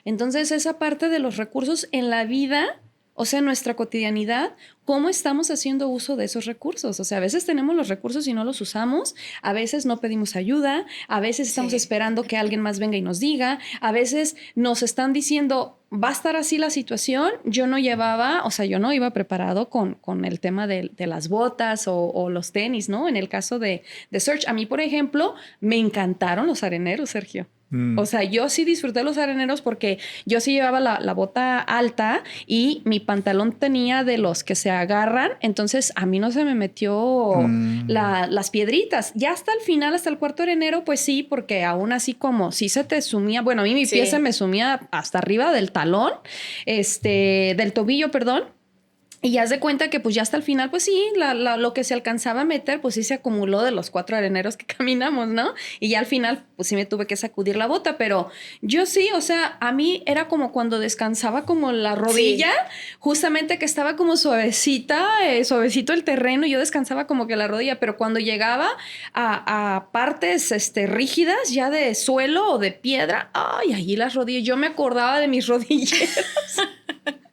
Entonces, esa parte de los recursos en la vida, o sea, en nuestra cotidianidad, ¿cómo estamos haciendo uso de esos recursos? O sea, a veces tenemos los recursos y no los usamos, a veces no pedimos ayuda, a veces estamos esperando que alguien más venga y nos diga, a veces nos están diciendo, va a estar así la situación. Yo no iba preparado con el tema de las botas o los tenis, ¿no? En el caso de Search, a mí, por ejemplo, me encantaron los areneros, Sergio. O sea, yo sí disfruté los areneros porque yo sí llevaba la bota alta y mi pantalón tenía de los que se agarran, entonces a mí no se me metió las piedritas. Ya hasta el final, hasta el cuarto arenero, pues sí, porque aún así como sí se te sumía, bueno, a mí mi pie se me sumía hasta arriba del talón, del tobillo, perdón. Y ya haz de cuenta que pues ya hasta el final, pues sí, lo que se alcanzaba a meter, pues sí se acumuló de los 4 areneros que caminamos, ¿no? Y ya al final, pues sí me tuve que sacudir la bota, pero yo sí, o sea, a mí era como cuando descansaba como la rodilla, justamente que estaba como suavecita, suavecito el terreno, y yo descansaba como que la rodilla, pero cuando llegaba a partes rígidas, ya de suelo o de piedra, ay, allí las rodillas, yo me acordaba de mis rodilleras.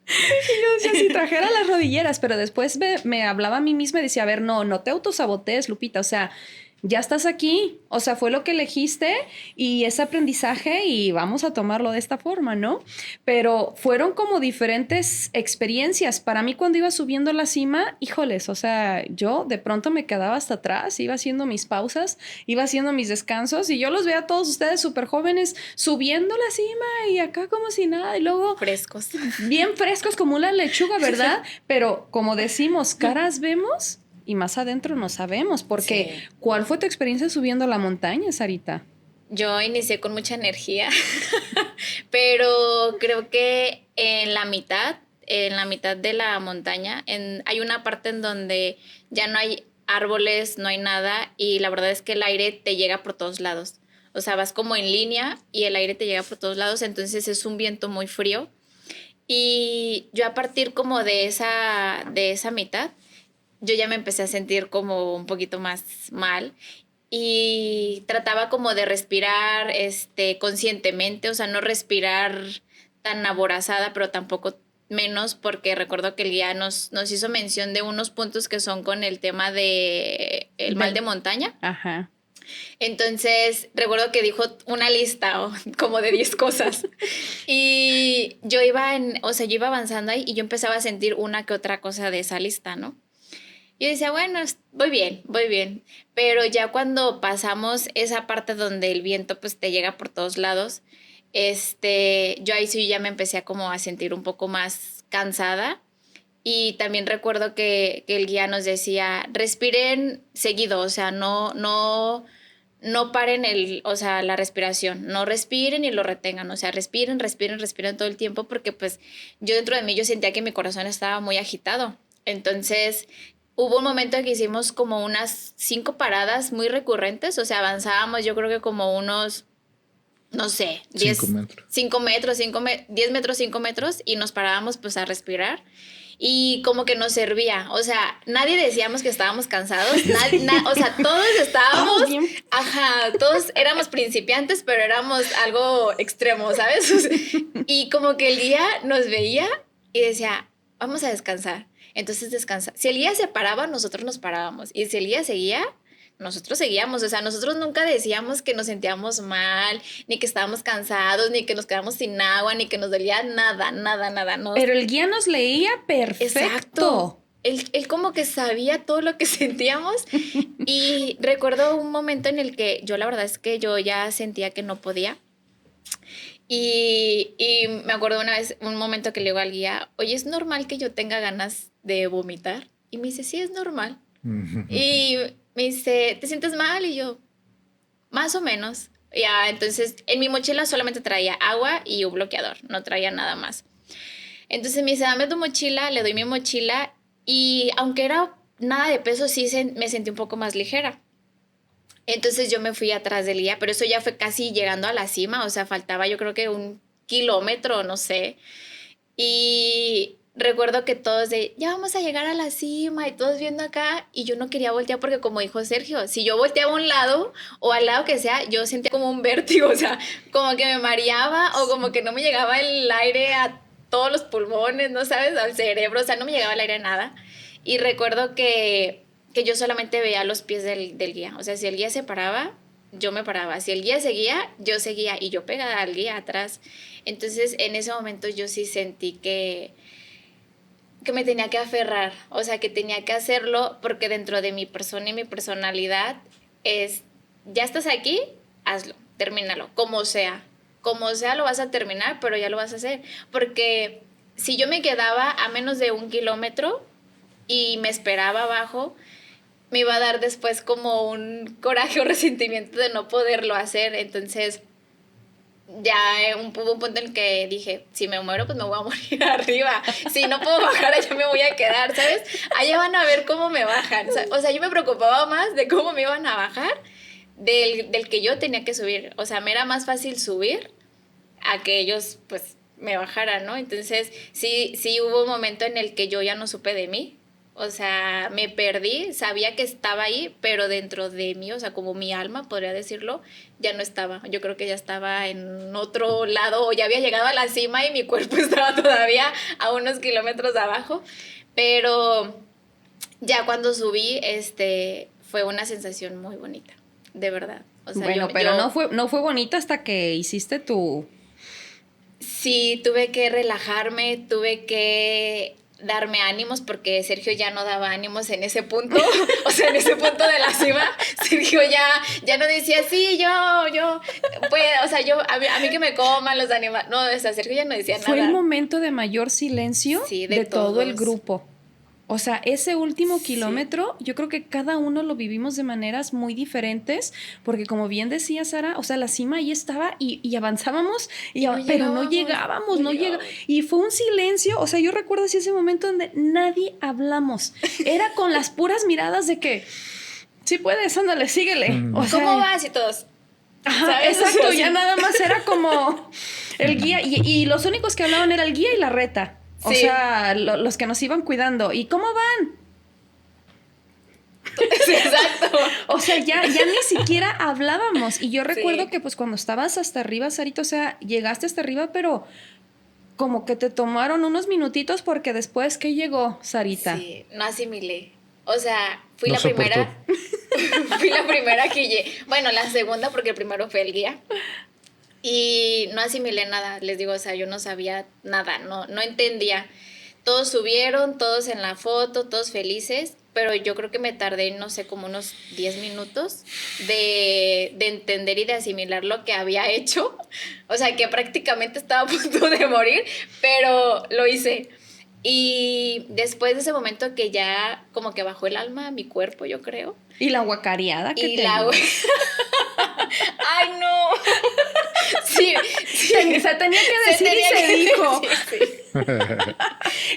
Y yo decía, si trajera las rodilleras, pero después me hablaba a mí misma y decía, a ver, no te autosabotees, Lupita, o sea, ya estás aquí, o sea, fue lo que elegiste y es aprendizaje y vamos a tomarlo de esta forma, ¿no? Pero fueron como diferentes experiencias. Para mí cuando iba subiendo la cima, híjoles, o sea, yo de pronto me quedaba hasta atrás, iba haciendo mis pausas, iba haciendo mis descansos y yo los veía a todos ustedes súper jóvenes subiendo la cima y acá como si nada y luego... Frescos. Bien frescos como una lechuga, ¿verdad? Pero como decimos, caras vemos y más adentro no sabemos, porque ¿cuál fue tu experiencia subiendo la montaña, Sarita? Yo inicié con mucha energía, pero creo que en la mitad de la montaña, hay una parte en donde ya no hay árboles, no hay nada, y la verdad es que el aire te llega por todos lados. O sea, vas como en línea y el aire te llega por todos lados, entonces es un viento muy frío. Y yo a partir como de esa mitad, yo ya me empecé a sentir como un poquito más mal y trataba como de respirar conscientemente, o sea, no respirar tan aborazada, pero tampoco menos, porque recuerdo que el guía nos hizo mención de unos puntos que son con el tema de el mal de montaña. Ajá. Entonces, recuerdo que dijo una lista como de 10 cosas. Y yo iba avanzando ahí y yo empezaba a sentir una que otra cosa de esa lista, ¿no? Yo decía, bueno, voy bien. Pero ya cuando pasamos esa parte donde el viento pues te llega por todos lados, yo ahí sí ya me empecé a sentir un poco más cansada. Y también recuerdo que el guía nos decía, respiren seguido, o sea, no paren la respiración, no respiren y lo retengan, o sea, respiren todo el tiempo, porque pues yo dentro de mí yo sentía que mi corazón estaba muy agitado. Entonces hubo un momento que hicimos como unas 5 paradas muy recurrentes, o sea, avanzábamos yo creo que como unos, no sé, 10 metros. 5 metros, 10 metros, 5 metros, y nos parábamos pues a respirar. Y como que nos servía, o sea, nadie decíamos que estábamos cansados, o sea, todos estábamos, todos éramos principiantes, pero éramos algo extremo, ¿sabes? O sea, y como que el guía nos veía y decía, vamos a descansar. Entonces descansa. Si el guía se paraba, nosotros nos parábamos. Y si el guía seguía, nosotros seguíamos. O sea, nosotros nunca decíamos que nos sentíamos mal, ni que estábamos cansados, ni que nos quedamos sin agua, ni que nos dolía nada. Pero el guía nos leía perfecto. Exacto. Él como que sabía todo lo que sentíamos. Y recuerdo un momento en el que yo la verdad es que yo ya sentía que no podía. Y me acuerdo una vez, un momento que le digo al guía, oye, ¿es normal que yo tenga ganas de vomitar? Y me dice, sí, es normal. Y me dice, ¿te sientes mal? Y yo, más o menos. Ya, entonces, en mi mochila solamente traía agua y un bloqueador, no traía nada más. Entonces me dice, dame tu mochila, le doy mi mochila y aunque era nada de peso, sí me sentí un poco más ligera. Entonces yo me fui atrás del guía, pero eso ya fue casi llegando a la cima, o sea, faltaba yo creo que 1 kilómetro, no sé. Y recuerdo que todos ya vamos a llegar a la cima y todos viendo acá, y yo no quería voltear porque como dijo Sergio, si yo volteaba a un lado o al lado que sea, yo sentía como un vértigo, o sea, como que me mareaba o como que no me llegaba el aire a todos los pulmones, ¿no sabes? Al cerebro, o sea, no me llegaba el aire a nada. Y recuerdo que yo solamente veía los pies del guía. O sea, si el guía se paraba, yo me paraba. Si el guía seguía, yo seguía. Y yo pegaba al guía atrás. Entonces, en ese momento yo sí sentí que me tenía que aferrar. O sea, que tenía que hacerlo porque dentro de mi persona y mi personalidad es, ya estás aquí, hazlo, termínalo, como sea. Como sea lo vas a terminar, pero ya lo vas a hacer. Porque si yo me quedaba a menos de 1 kilómetro y me esperaba abajo, me iba a dar después como un coraje o resentimiento de no poderlo hacer. Entonces ya hubo un punto en el que dije, si me muero, pues me voy a morir arriba. Si no puedo bajar, allá me voy a quedar, ¿sabes? Allá van a ver cómo me bajan. O sea, yo me preocupaba más de cómo me iban a bajar del que yo tenía que subir. O sea, me era más fácil subir a que ellos, pues, me bajaran, ¿no? Entonces, sí hubo un momento en el que yo ya no supe de mí. O sea, me perdí, sabía que estaba ahí, pero dentro de mí, o sea, como mi alma, podría decirlo, ya no estaba. Yo creo que ya estaba en otro lado, o ya había llegado a la cima y mi cuerpo estaba todavía a unos kilómetros abajo. Pero ya cuando subí, fue una sensación muy bonita, de verdad. O sea, bueno, pero no fue bonita hasta que hiciste tu... Sí, tuve que relajarme, tuve que darme ánimos porque Sergio ya no daba ánimos en ese punto, o sea, en ese punto de la cima, Sergio ya no decía, sí, yo, pues, o sea, a mí que me coman los animales, no, o sea, Sergio ya no decía nada. Fue el momento de mayor silencio de todo el grupo. O sea, ese último kilómetro, yo creo que cada uno lo vivimos de maneras muy diferentes, porque como bien decía Sara, o sea, la cima ahí estaba y avanzábamos, pero no llegábamos. Y fue un silencio, o sea, yo recuerdo así ese momento donde nadie hablamos. Era con las puras miradas de que, sí puedes, ándale, síguele. O sea, ¿cómo vas? Y todos... Ajá, exacto, ya nada más era como el guía, y los únicos que hablaban era el guía y la reta. O sea, los que nos iban cuidando. ¿Y cómo van? Sí, exacto. O sea, ya ni siquiera hablábamos. Y yo recuerdo que pues cuando estabas hasta arriba, Sarita, o sea, llegaste hasta arriba, pero como que te tomaron unos minutitos porque después, ¿qué llegó, Sarita? Sí, no asimilé. O sea, fui la primera que llegué. Bueno, la segunda porque el primero fue el guía. Y no asimilé nada, les digo, o sea, yo no sabía nada, no entendía. Todos subieron, todos en la foto, todos felices, pero yo creo que me tardé, no sé, como unos 10 minutos de entender y de asimilar lo que había hecho. O sea, que prácticamente estaba a punto de morir, pero lo hice. Y después de ese momento que ya como que bajó el alma a mi cuerpo, yo creo. Y la guacareada que te dio. ¡Ay, no! Sí. Se tenía que decir y se dijo. Sí.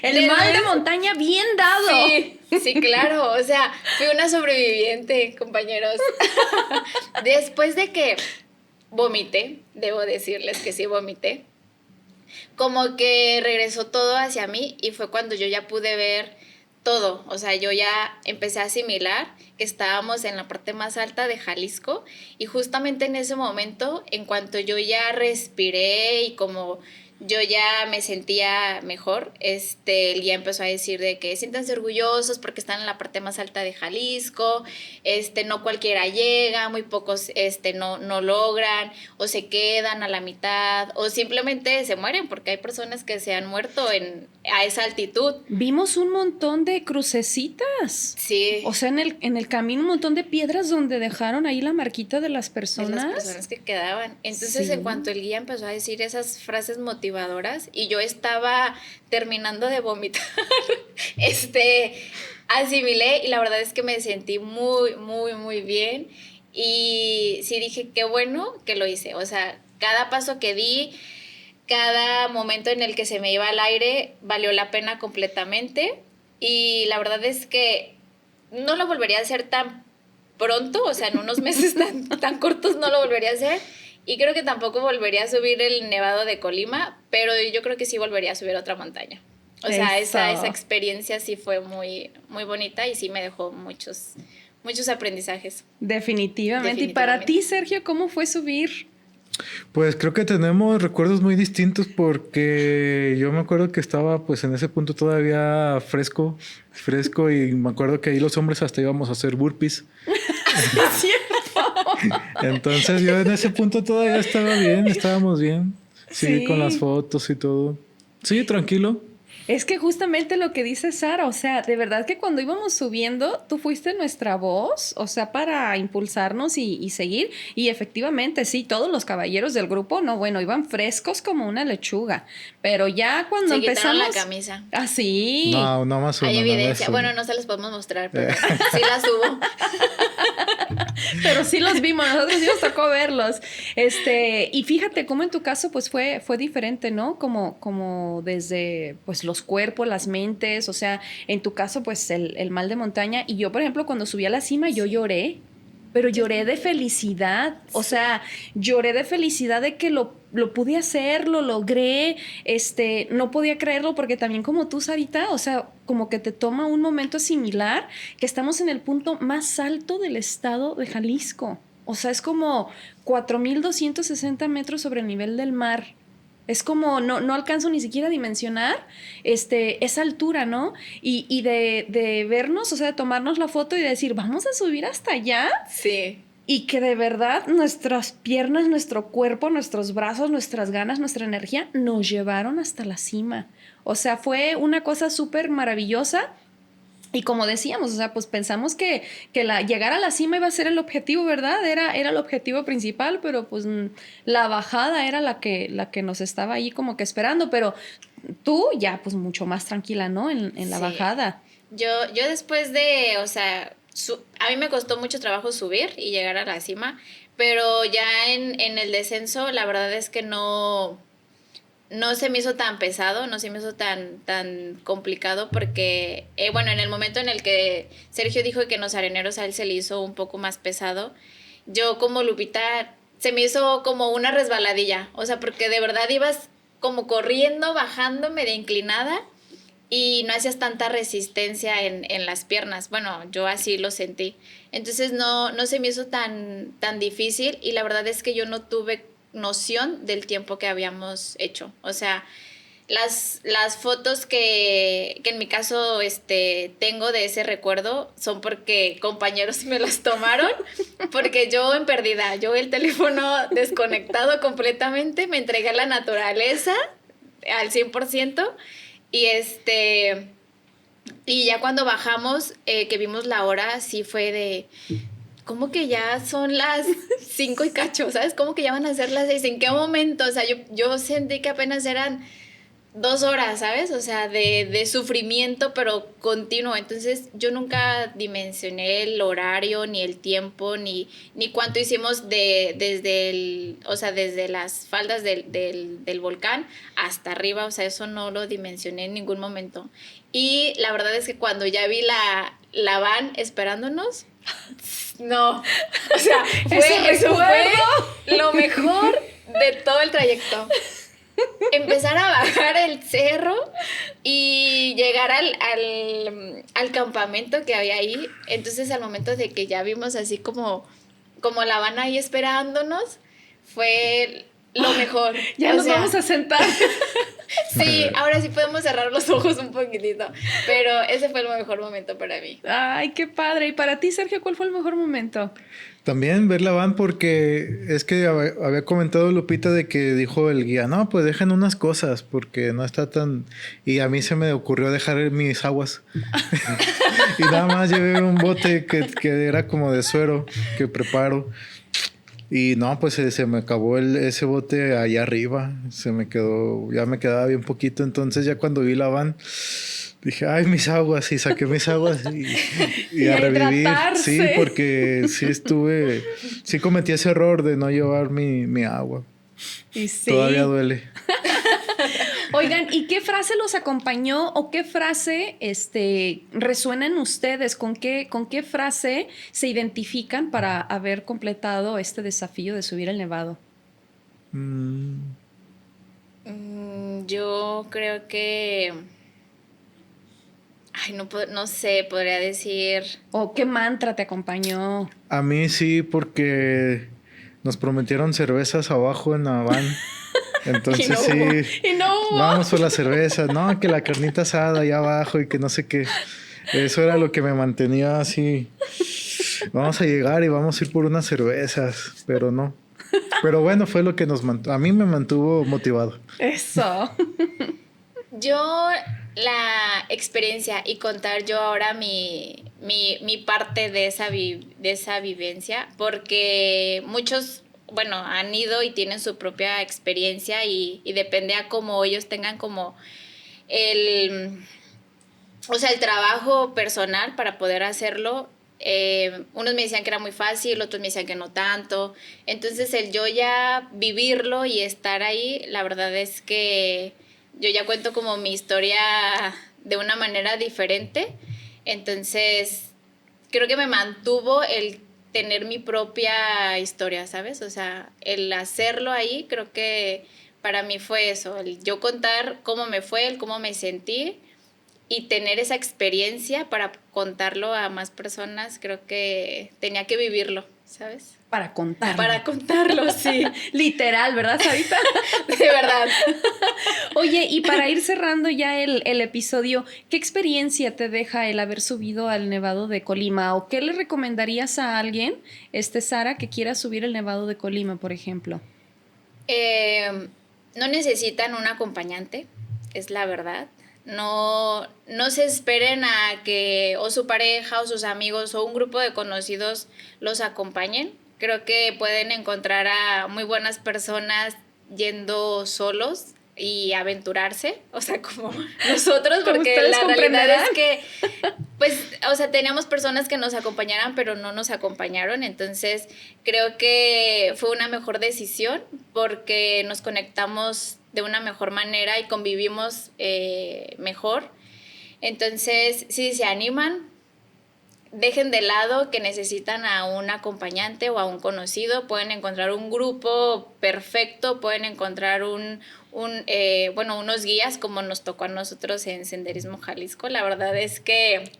El mal de montaña bien dado. Sí, sí, claro. O sea, fui una sobreviviente, compañeros. Después de que vomité, debo decirles que sí vomité, como que regresó todo hacia mí y fue cuando yo ya pude ver todo. O sea, yo ya empecé a asimilar que estábamos en la parte más alta de Jalisco y justamente en ese momento, en cuanto yo ya respiré y como yo ya me sentía mejor, él ya empezó a decir de que siéntanse orgullosos porque están en la parte más alta de Jalisco, no cualquiera llega, muy pocos no logran o se quedan a la mitad o simplemente se mueren porque hay personas que se han muerto a esa altitud. Vimos un montón de crucecitas. Sí. O sea, en el camino un montón de piedras donde dejaron ahí la marquita de las personas. De las personas que quedaban. Entonces, Sí. en cuanto el guía empezó a decir esas frases motivadoras y yo estaba terminando de vomitar, asimilé y la verdad es que me sentí muy, muy, muy bien y sí dije, qué bueno que lo hice. O sea, cada paso que di, cada momento en el que se me iba al aire, valió la pena completamente y la verdad es que no lo volvería a hacer tan pronto, o sea, en unos meses tan cortos no lo volvería a hacer. Y creo que tampoco volvería a subir el Nevado de Colima, pero yo creo que sí volvería a subir otra montaña. O sea, esa experiencia sí fue muy, muy bonita y sí me dejó muchos aprendizajes. Definitivamente. Y para ti, Sergio, ¿cómo fue subir? Pues creo que tenemos recuerdos muy distintos porque yo me acuerdo que estaba pues en ese punto todavía fresco y me acuerdo que ahí los hombres hasta íbamos a hacer burpees. Es cierto. Entonces yo en ese punto todavía estaba bien, estábamos bien. Sí, con las fotos y todo. Sí, tranquilo. Es que justamente lo que dice Sara, o sea, de verdad que cuando íbamos subiendo, tú fuiste nuestra voz, o sea, para impulsarnos y seguir. Y efectivamente, sí, todos los caballeros del grupo, no, bueno, iban frescos como una lechuga. Pero ya cuando empezamos... la camisa. Ah, sí. No más uno. Hay evidencia. No bueno, no se los podemos mostrar, pero sí las subo. Pero sí los vimos, nosotros sí nos tocó verlos. Y fíjate cómo en tu caso pues fue diferente, ¿no? Como desde pues los cuerpos, las mentes, o sea, en tu caso pues el mal de montaña. Y yo, por ejemplo, cuando subí a la cima, yo lloré. Pero lloré de felicidad, o sea, lloré de felicidad de que lo pude hacer, lo logré, no podía creerlo porque también como tú, Sarita, o sea, como que te toma un momento similar, que estamos en el punto más alto del estado de Jalisco, o sea, es como 4,260 metros sobre el nivel del mar. Es como, no alcanzo ni siquiera a dimensionar esa altura, ¿no? Y de vernos, o sea, de tomarnos la foto y de decir, vamos a subir hasta allá. Sí. Y que de verdad nuestras piernas, nuestro cuerpo, nuestros brazos, nuestras ganas, nuestra energía nos llevaron hasta la cima. O sea, fue una cosa súper maravillosa. Y como decíamos, o sea, pues pensamos que llegar a la cima iba a ser el objetivo, ¿verdad? Era el objetivo principal, pero pues la bajada era la que nos estaba ahí como que esperando. Pero tú ya pues mucho más tranquila, ¿no? En la bajada. Yo después de, o sea, a mí me costó mucho trabajo subir y llegar a la cima, pero ya en el descenso la verdad es que no se me hizo tan pesado, no se me hizo tan complicado porque, bueno, en el momento en el que Sergio dijo que en los areneros a él se le hizo un poco más pesado, yo como Lupita se me hizo como una resbaladilla, o sea, porque de verdad ibas como corriendo, bajando, medio inclinada y no hacías tanta resistencia en las piernas. Bueno, yo así lo sentí. Entonces no se me hizo tan difícil y la verdad es que yo no tuve noción del tiempo que habíamos hecho. O sea, las fotos que en mi caso tengo de ese recuerdo son porque compañeros me las tomaron, porque yo en perdida, yo el teléfono desconectado completamente, me entregué a la naturaleza al 100%. Y ya cuando bajamos, que vimos la hora, sí fue de, ¿cómo que ya son las 5 y cacho? ¿Sabes? ¿Cómo que ya van a ser las 6? ¿En qué momento? O sea, yo sentí que apenas eran 2 horas, ¿sabes? O sea, de sufrimiento, pero continuo. Entonces, yo nunca dimensioné el horario, ni el tiempo, ni cuánto hicimos o sea, desde las faldas del volcán hasta arriba. O sea, eso no lo dimensioné en ningún momento. Y la verdad es que cuando ya vi la van esperándonos, no. O sea, eso fue lo mejor de todo el trayecto. Empezar a bajar el cerro y llegar al campamento que había ahí. Entonces, al momento de que ya vimos así como la van ahí esperándonos, fue lo mejor. Ya nos vamos a sentar. Sí, ahora sí podemos cerrar los ojos un poquitito, pero ese fue el mejor momento para mí. Ay, qué padre. ¿Y para ti, Sergio, cuál fue el mejor momento? También ver la van, porque es que había comentado Lupita de que dijo el guía, no, pues dejen unas cosas porque no está tan... Y a mí se me ocurrió dejar mis aguas. Y nada más llevé un bote que era como de suero que preparo. Y no, pues se me acabó ese bote allá arriba. Ya me quedaba bien poquito. Entonces ya cuando vi la van... Dije, ay, mis aguas, y saqué mis aguas y a revivir. Sí, porque sí cometí ese error de no llevar mi agua. Y sí. Todavía duele. Oigan, ¿y qué frase los acompañó o qué frase resuena en ustedes? ¿Con qué frase se identifican para haber completado este desafío de subir el nevado? Yo creo que... Ay, no sé, podría decir... ¿O qué mantra te acompañó? A mí sí, porque nos prometieron cervezas abajo en la van. Entonces Y no hubo. Vamos por las cervezas. No, que la carnita asada allá abajo y que no sé qué. Eso era lo que me mantenía así. Vamos a llegar y vamos a ir por unas cervezas, pero no. Pero bueno, fue lo que a mí me mantuvo motivado. Eso. Yo, la experiencia y contar yo ahora mi parte de esa vivencia, porque muchos, bueno, han ido y tienen su propia experiencia y depende a cómo ellos tengan como el trabajo personal para poder hacerlo. Unos me decían que era muy fácil, otros me decían que no tanto. Entonces, el yo ya vivirlo y estar ahí, la verdad es que yo ya cuento como mi historia de una manera diferente. Entonces, creo que me mantuvo el tener mi propia historia, ¿sabes? O sea, el hacerlo ahí, creo que para mí fue eso, el yo contar cómo me fue, el cómo me sentí y tener esa experiencia para contarlo a más personas, creo que tenía que vivirlo, ¿sabes? Para contarlo. Para contarlo, sí. Literal, ¿verdad, Sarita? De verdad. Oye, y para ir cerrando ya el episodio, ¿qué experiencia te deja el haber subido al Nevado de Colima? ¿O qué le recomendarías a alguien, Sara, que quiera subir el Nevado de Colima, por ejemplo? No necesitan un acompañante, es la verdad. No se esperen a que o su pareja o sus amigos o un grupo de conocidos los acompañen. Creo que pueden encontrar a muy buenas personas yendo solos y aventurarse, o sea, como nosotros, porque la realidad es que, pues, o sea, teníamos personas que nos acompañaran, pero no nos acompañaron, entonces creo que fue una mejor decisión porque nos conectamos de una mejor manera y convivimos mejor. Entonces, si se animan, dejen de lado que necesitan a un acompañante o a un conocido, pueden encontrar un grupo perfecto, pueden encontrar unos guías como nos tocó a nosotros en Senderismo Jalisco. La verdad es que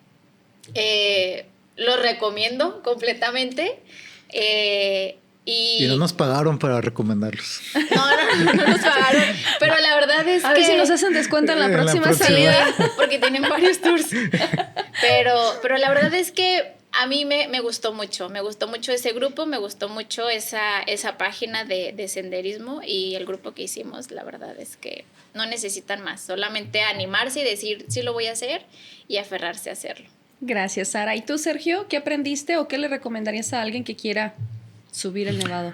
los recomiendo completamente. Y no nos pagaron para recomendarlos. No nos pagaron, pero la verdad es que... A ver si nos hacen descuento en la próxima salida, porque tienen varios tours. Pero la verdad es que a mí me gustó mucho ese grupo, me gustó mucho esa página de senderismo y el grupo que hicimos. La verdad es que no necesitan más, solamente animarse y decir sí lo voy a hacer y aferrarse a hacerlo. Gracias, Sara. ¿Y tú, Sergio, qué aprendiste o qué le recomendarías a alguien que quiera subir el Nevado?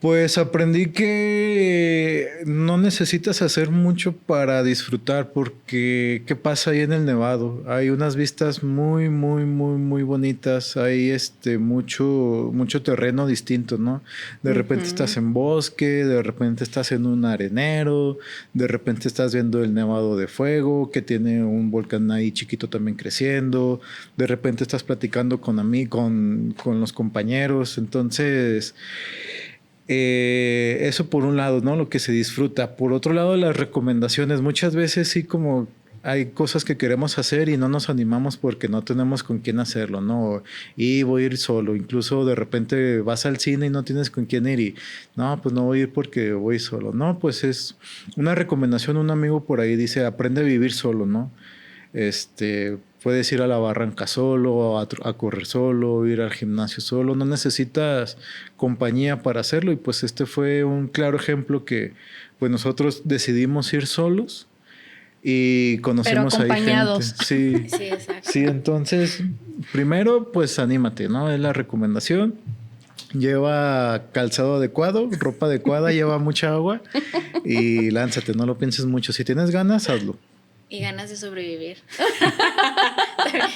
Pues aprendí que no necesitas hacer mucho para disfrutar, porque ¿qué pasa ahí en el Nevado? Hay unas vistas muy, muy, muy, muy bonitas. Hay mucho terreno distinto, ¿no? De repente estás en bosque, de repente estás en un arenero, de repente estás viendo el Nevado de Fuego, que tiene un volcán ahí chiquito también creciendo. De repente estás platicando con los compañeros. Entonces, eso por un lado, ¿no? Lo que se disfruta. Por otro lado, las recomendaciones. Muchas veces sí, como hay cosas que queremos hacer y no nos animamos porque no tenemos con quién hacerlo, ¿no? Y voy a ir solo. Incluso de repente vas al cine y no tienes con quién ir y no, pues no voy a ir porque voy solo. No, pues es una recomendación. Un amigo por ahí dice, aprende a vivir solo, ¿no? Puedes ir a la barranca solo, a correr solo, ir al gimnasio solo, no necesitas compañía para hacerlo, y pues este fue un claro ejemplo que pues nosotros decidimos ir solos y conocimos ahí gente. Sí, Sí, exacto. sí, entonces primero pues anímate, ¿no? Es la recomendación. Lleva calzado adecuado, ropa adecuada, lleva mucha agua y lánzate, no lo pienses mucho. Si tienes ganas, hazlo. Y ganas de sobrevivir.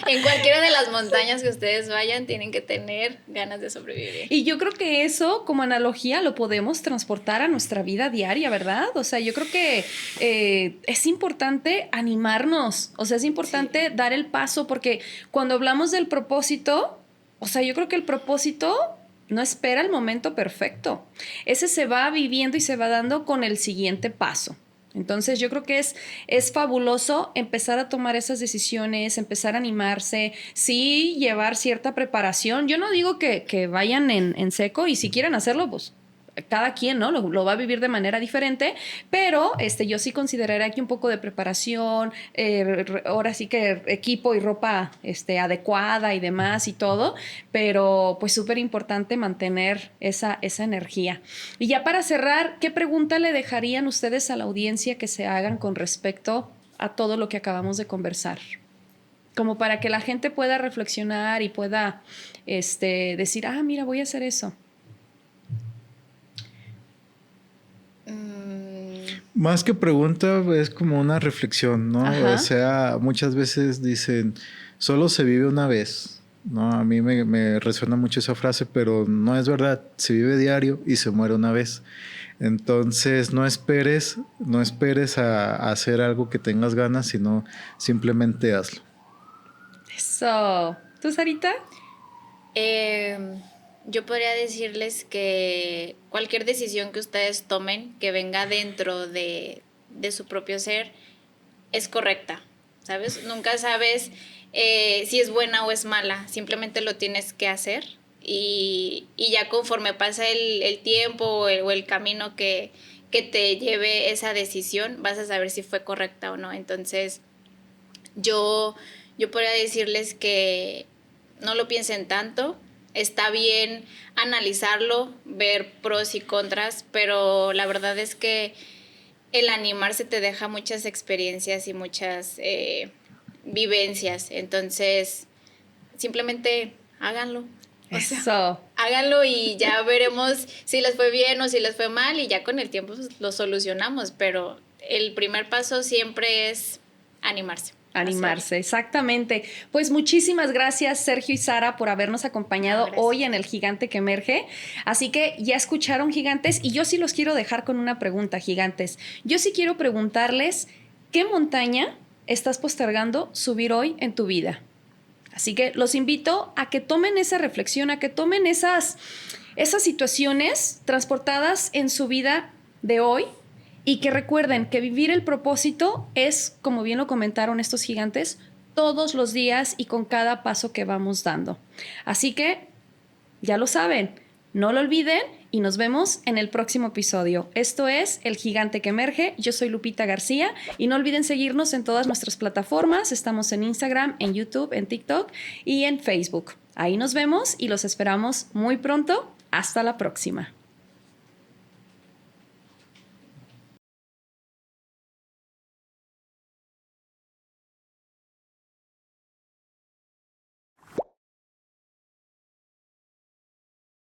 En cualquiera de las montañas que ustedes vayan, tienen que tener ganas de sobrevivir. Y yo creo que eso, como analogía, lo podemos transportar a nuestra vida diaria, ¿verdad? O sea, yo creo que es importante animarnos, o sea, es importante dar el paso, porque cuando hablamos del propósito, o sea, yo creo que el propósito no espera el momento perfecto. Ese se va viviendo y se va dando con el siguiente paso. Entonces yo creo que es fabuloso empezar a tomar esas decisiones, empezar a animarse, sí llevar cierta preparación. Yo no digo que vayan en seco, y si quieren hacerlo, pues cada quien, ¿no? Lo va a vivir de manera diferente, pero yo sí consideraría aquí un poco de preparación, ahora sí que equipo y ropa adecuada y demás y todo, pero pues súper importante mantener esa energía. Y ya para cerrar, ¿qué pregunta le dejarían ustedes a la audiencia que se hagan con respecto a todo lo que acabamos de conversar? Como para que la gente pueda reflexionar y pueda decir, mira, voy a hacer eso. Más que pregunta, es como una reflexión, ¿no? Ajá. O sea, muchas veces dicen, solo se vive una vez, ¿no? A mí me resuena mucho esa frase, pero no es verdad. Se vive diario y se muere una vez. Entonces, no esperes a hacer algo que tengas ganas, sino simplemente hazlo. Eso. ¿Tú, Sarita? Yo podría decirles que cualquier decisión que ustedes tomen que venga dentro de su propio ser es correcta, ¿sabes? Nunca sabes si es buena o es mala, simplemente lo tienes que hacer y ya conforme pasa el tiempo o el camino que te lleve esa decisión, vas a saber si fue correcta o no. Entonces, yo podría decirles que no lo piensen tanto. Está bien analizarlo, ver pros y contras, pero la verdad es que el animarse te deja muchas experiencias y muchas vivencias. Entonces, simplemente háganlo. Eso. Háganlo y ya veremos si les fue bien o si les fue mal, y ya con el tiempo lo solucionamos. Pero el primer paso siempre es animarse. Animarse, exactamente. Pues muchísimas gracias, Sergio y Sara, por habernos acompañado hoy en El Gigante que Emerge. Así que ya escucharon, gigantes, y yo sí los quiero dejar con una pregunta, gigantes. Yo sí quiero preguntarles, ¿qué montaña estás postergando subir hoy en tu vida? Así que los invito a que tomen esa reflexión, a que tomen esas situaciones transportadas en su vida de hoy, y que recuerden que vivir el propósito es, como bien lo comentaron estos gigantes, todos los días y con cada paso que vamos dando. Así que, ya lo saben, no lo olviden y nos vemos en el próximo episodio. Esto es El Gigante que Emerge. Yo soy Lupita García y no olviden seguirnos en todas nuestras plataformas. Estamos en Instagram, en YouTube, en TikTok y en Facebook. Ahí nos vemos y los esperamos muy pronto. Hasta la próxima.